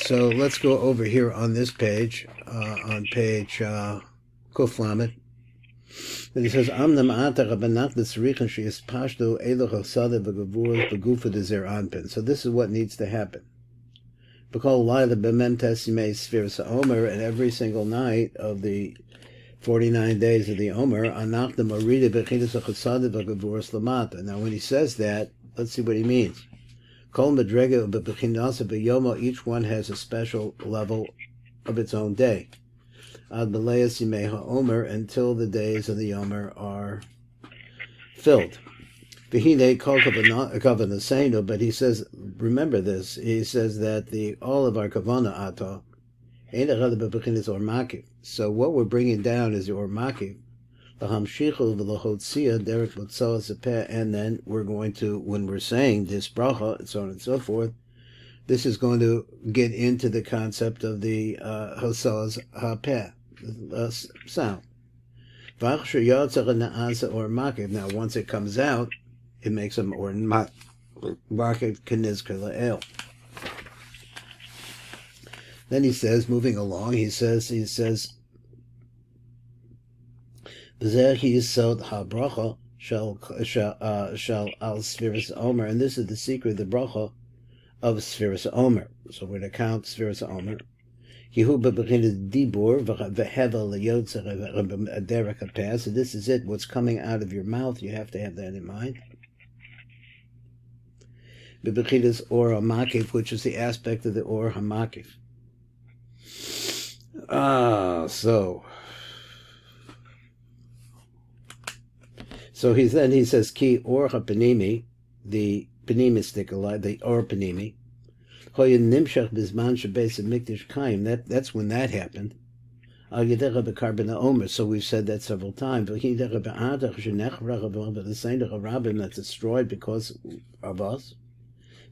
So let's go over here on this page, on page Kuf Lamed. And he says, Amnam ata rabanach l'tzrichen she'is pashto eloch ha'sadeh v'gavur v'gufa dezer anpin. So this is what needs to happen. B'kol laila b'mem tesimei sfiras HAOMER, and every single night of the 49 days of the Omer, anach the marida b'chinas ha'chasadeh v'gavur slamata. Now when he says that, let's see what he means. Kol madrega b'chinas v'yomo, each one has a special level of its own day. Ad b'leis yimei HAOMER, until the days of the Omer are filled. V'hinei kol kavanasenu, but he says, remember this, he says that all of our kavana ata, ain't echad b'chinas or makif. So what we're bringing down is the or makif, v'hamshichu v'lohotzia derek l'tzoas apeh, and then we're going to, when we're saying this bracha, and so on and so forth, this is going to get into the concept of the hotzas hapeh, sound. Now, once it comes out, it makes them or makif kenizker la'el. Then he says, moving along, he says, B'zeh yisod habracha shall al sfiras HAOMER, and this is the secret of the bracha of sfiras HAOMER. So we're going to count sfiras HAOMER. Yehu b'bechinas dibur v'hevel liyotzer derek hapeh. So this is it. What's coming out of your mouth, you have to have that in mind. B'bechinas or hamakif, which is the aspect of the or hamakif. So he says ki or penimim, the penimistic, the or penimim. That's when that happened. So we've said that several times. That's destroyed because of us.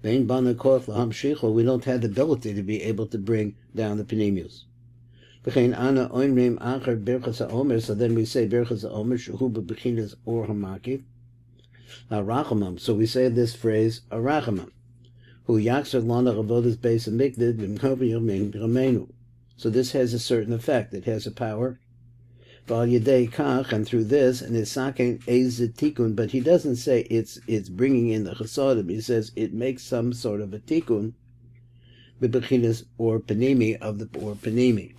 We don't have the ability to be able to bring down the penimius. So then we say Birchas HAOMER shehu b'bechinas or hamakif harachamam. So we say this phrase harachamam, hu yakser lana avodas beis hamikdash b'mkov yomin b'ramenu. So this has a certain effect. It has a power. V'al yedei kach, and through this, and it's saken ezet tikun, but he doesn't say it's bringing in the chasadim. He says it makes some sort of a tikun b'bechinas or penimi of the or penimi.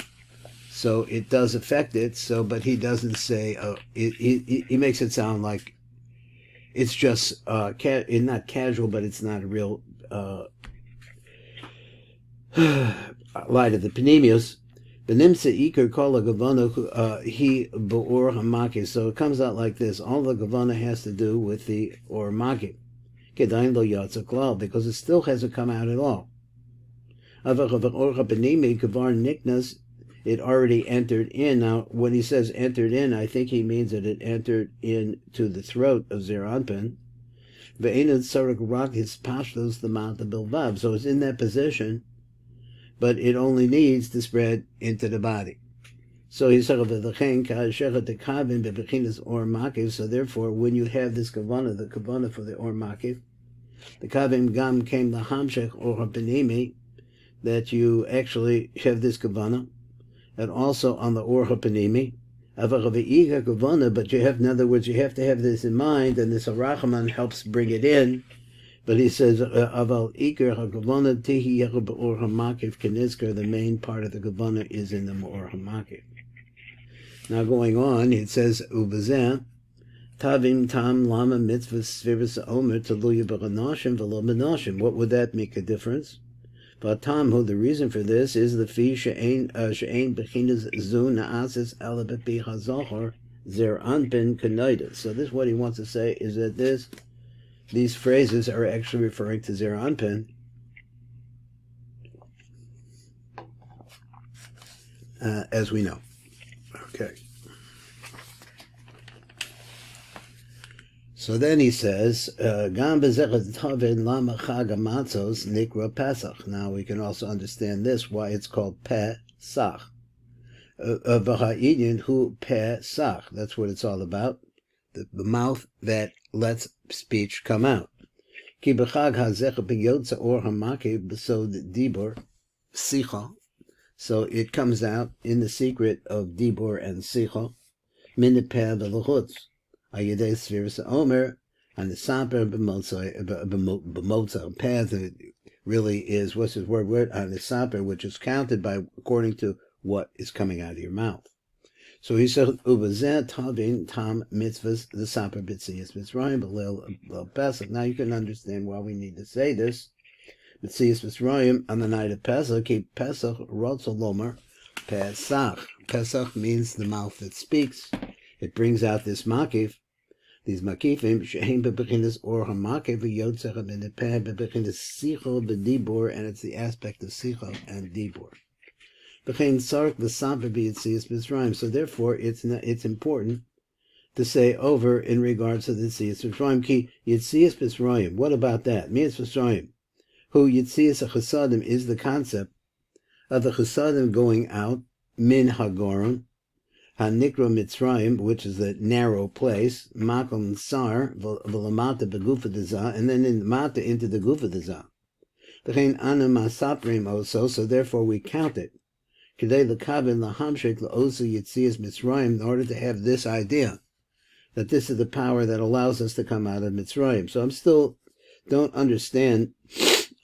So it does affect it. So, but he doesn't say. He makes it sound like it's just not casual, but it's not a real light of the penimius. Benimsa iker kol hagavana he beor hamakif. So it comes out like this. All the gavana has to do with the or makif. Kedain lo yatsa klal, because it still hasn't come out at all. Avach or penimi kavar niknas. It already entered in. Now, when he says entered in, I think he means that it entered into the throat of Zer Anpin. Ve'enad sarak rak his pashtos the mouth of bilvav. So it's in that position, but it only needs to spread into the body. So he said, so therefore, when you have this kavana, the kavana for the or makif, the kavim gam came the hamshech or penimi, that you actually have this kavana, and also on the or penimi, but you have, in other words, you have to have this in mind, and this arachaman helps bring it in. But he says, aval iker hakavana tihi yechad or hamakif kenizker. The main part of the kavana is in the or hamakif. Now going on, it says ubazeh tavim tam lama mitzvah sfiras HAOMER teluya b'ranashim v'lo b'nashim. What would that make a difference? But Tamhu, the reason for this is the fi she'ein bechinas zu na'asis ala b'pi hazohar zer anpin k'noida. So this, what he wants to say is that these phrases are actually referring to zer anpin, as we know. Okay. So then he says, Gam b'zechet tovin lama chag hamatzos nikra Pesach. Now we can also understand this, why it's called Pesach. V'ha'inyan hu Pesach. That's what it's all about. The mouth that lets speech come out. Ki b'chag ha'zechet b'yotza or hamakiv b'sod dibur. sicha. So it comes out in the secret of dibur and sicha. Min peh v'luchutz. Ayidei Sefiras HaOmer and the saper b'motza. Peh really is, what's his word? On the saper, which is counted by according to what is coming out of your mouth. So he said, "Ubazeh tavin tam mitzvahs the saper b'tzias mitzrayim b'leil Pesach." Now you can understand why we need to say this. B'tzias mitzrayim on the night of Pesach. Keep Pesach rotzolomer Pesach. Pesach means the mouth that speaks. It brings out this makif, these makifim shehem bebechinas or hamakif v'yotzech b'nepeh bebechinas sicho b'dibur, and it's the aspect of sicho and dibur. B'chein sark v'saper b'yitzias mitzrayim. So therefore, it's important to say over in regards to the yitzias mitzrayim. Ki yitzias mitzrayim. What about that? Mitzvah mitzrayim. Who yitzias chasadim is the concept of the chasadim going out min hagoron. Hanikra Mitzrayim, which is the narrow place, Makom Sar, V'lamata Begufa Deza, and then in Mata into the Gufa Deza. V'chein Anu Masaprim Oso, so therefore we count it. K'dei l'kavin l'hamshek l'osu Yitzias Mitzrayim, in order to have this idea, that this is the power that allows us to come out of Mitzrayim. So I'm still, don't understand,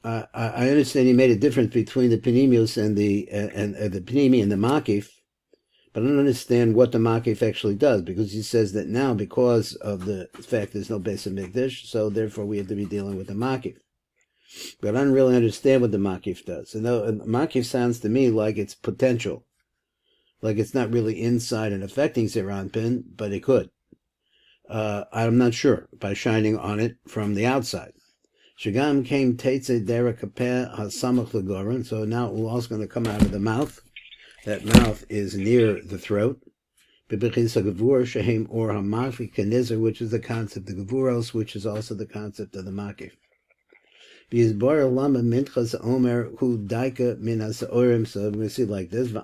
I understand he made a difference between the Penimius and the Penimim and the Makif, but I don't understand what the Makif actually does, because he says that now, because of the fact there's no Beis HaMikdash, so therefore we have to be dealing with the Makif. But I don't really understand what the Makif does. And the Makif sounds to me like it's potential, like it's not really inside and affecting Zeranpin, but it could. I'm not sure, by shining on it from the outside. Shagam came Teitze Derek Kapeh HaSamach Lagoran, so now it's also going to come out of the mouth. That mouth is near the throat. Which is the concept of Gevuros, which is also the concept of the Makif. So we're going to see like this. So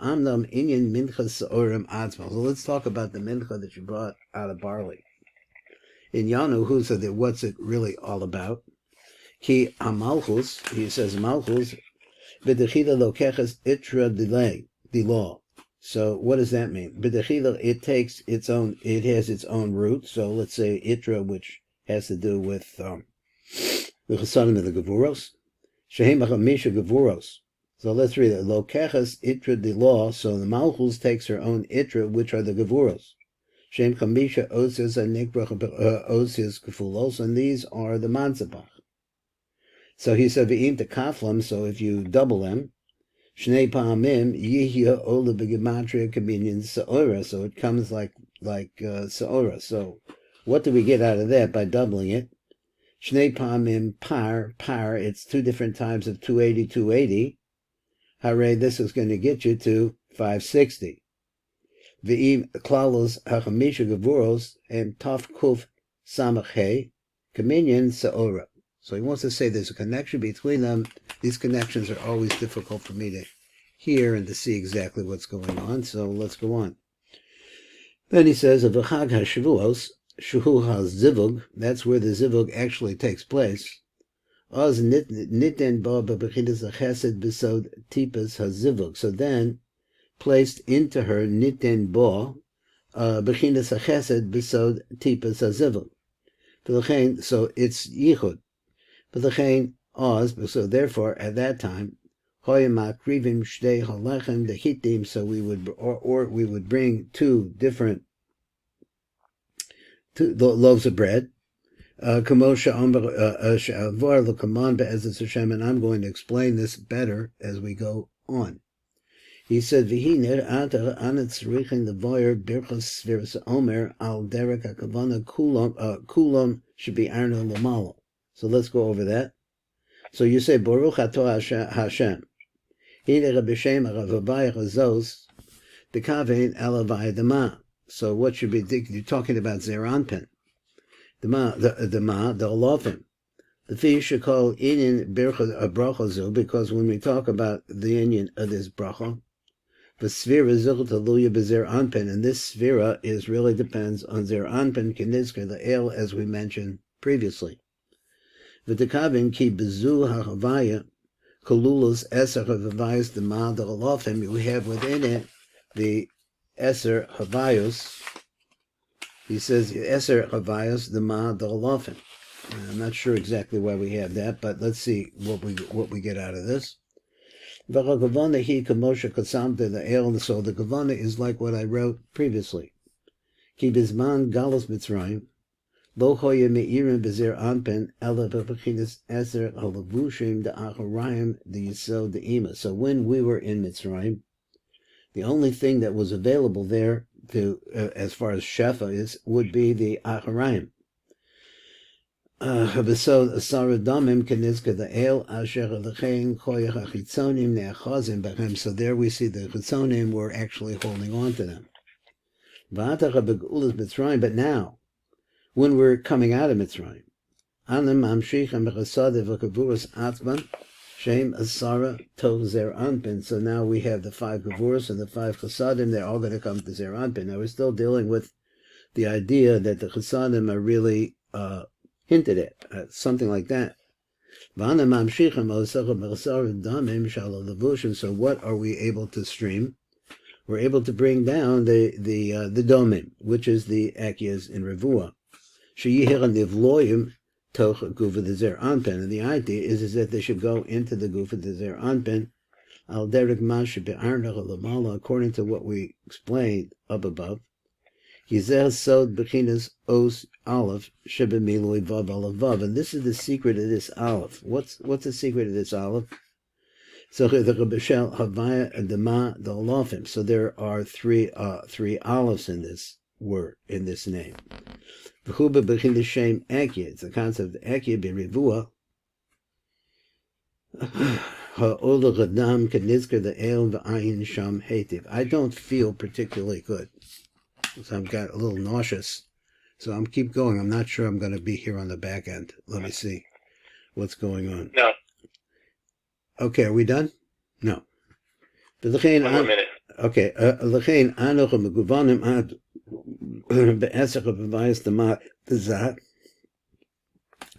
let's talk about the mincha that you brought out of barley. In Yanu, who said that what's it really all about? Ki amalchus, he says malchus, b'dechila lokeches itra delay. The law. So what does that mean? B'dechila, it takes its own, it has its own root. So let's say itra, which has to do with the chesadim of the gevuros. Shehem achamisha gevuros. So let's read it. Lokeches itra the law. So the malchus takes her own itra, which are the gevuros. Shehem chamisha osias and nikbrach osias gefulos, and these are the manzabach. So he said v'im to kaflam. So if you double them, Shnei Pa'amim Yihya Ola B'Gematria Communion Sa'ora, so it comes like Sa'ora. So what do we get out of that by doubling it? Shnei Pa'amim Par, it's two different times of 280. Hare, this is going to get you to 560. V'im Klalos Hachamisha Gevuros and Taf Kuf Samach Communion Sa'ora. So he wants to say there's a connection between them. These connections are always difficult for me to hear and to see exactly what's going on. So let's go on. Then he says, of Chag HaShavuos, Shuhu HaZivug, that's where the Zivug actually takes place. Oz Niten Ba B'Bechinas HaChesed B'Sod Tipas HaZivug. So then, placed into her Niten Ba B'Bechinas HaChesed B'Sod Tipas HaZivug. So it's Yichud. So therefore, at that time, so we would bring two loaves of bread. And I'm going to explain this better as we go on. He said, So let's go over that. So you say, Baruch Atah Hashem. So what should be, you're talking about Zeranpin. The Olofim. The fish should call Inyan Brachazu, because when we talk about the Inyan of this Bracha, the Sfira Ziltaluya Bezeranpin, and this Sfira is really depends on Zeranpin, Kinizka, the Ale, as we mentioned previously. V'tekavin ki bezu ha'chavaya Kolulus Eser Havayos the Ma the Galofim, we have within it the Eser Havayos. He says Eser Havayos the Ma the Galofim. I'm not sure exactly why we have that, but let's see what we get out of this. So the Kavana is like what I wrote previously. Ki bizman galus Mitzrayim, lo hoye meirim bezer anpen ela bebechinas eser halavushim de acharayim de yisod de ima. So when we were in Mitzrayim, the only thing that was available there, to as far as shefa is, would be the acharayim. So there we see the chitzonim were actually holding on to them. But now, when we're coming out of Mitzrayim, so now we have the 5 Gevurus and the 5 Chasadim, they're all going to come to Zer Anpin. Now we're still dealing with the idea that the Chasadim are really hinted at, something like that. So what are we able to stream? We're able to bring down the domim, which is the akias in Revua. And the idea is that they should go into the Gufa de Zer Anpin, according to what we explained up above. And this is the secret of this aleph. What's the secret of this aleph? So there are three alephs in this word, in this name. It's the concept of Ekia b'rivua. I don't feel particularly good. So I've got a little nauseous. So I'm keep going. I'm not sure I'm going to be here on the back end. Let me see what's going on. No. Okay, are we done? No. One more minute. Okay.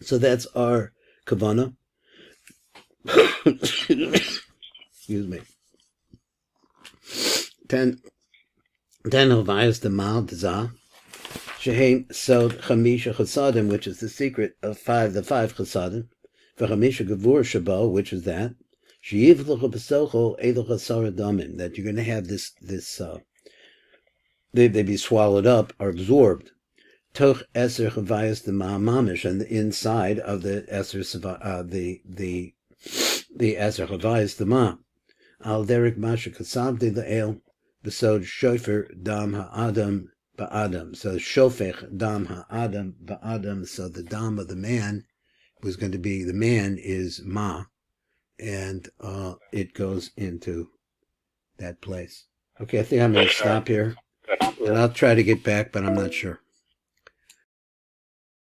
So that's our kavana. Excuse me. 10 Havayas the Mal Dza, Shehem Sod Chamisha Chasadim, which is the secret of the 5 Chasadim, V'Chamisha Gevur Shabo, which is that, Sheyiv L'cha B'Socho Eilu Chasar Damim, that you're going to have this they be swallowed up or absorbed. Toch Eser Havayas the Ma Mamish, and the inside of the Eser the Eser Havayas the Ma, Al Derek Masha Kasavdi the El. Besod shofer dam ha'adam ba'adam. So shofech dam ha'adam ba'adam. So the dam of the man was going to be, the man is ma, and it goes into that place. Okay, I think I'm going to stop here, and I'll try to get back, but I'm not sure.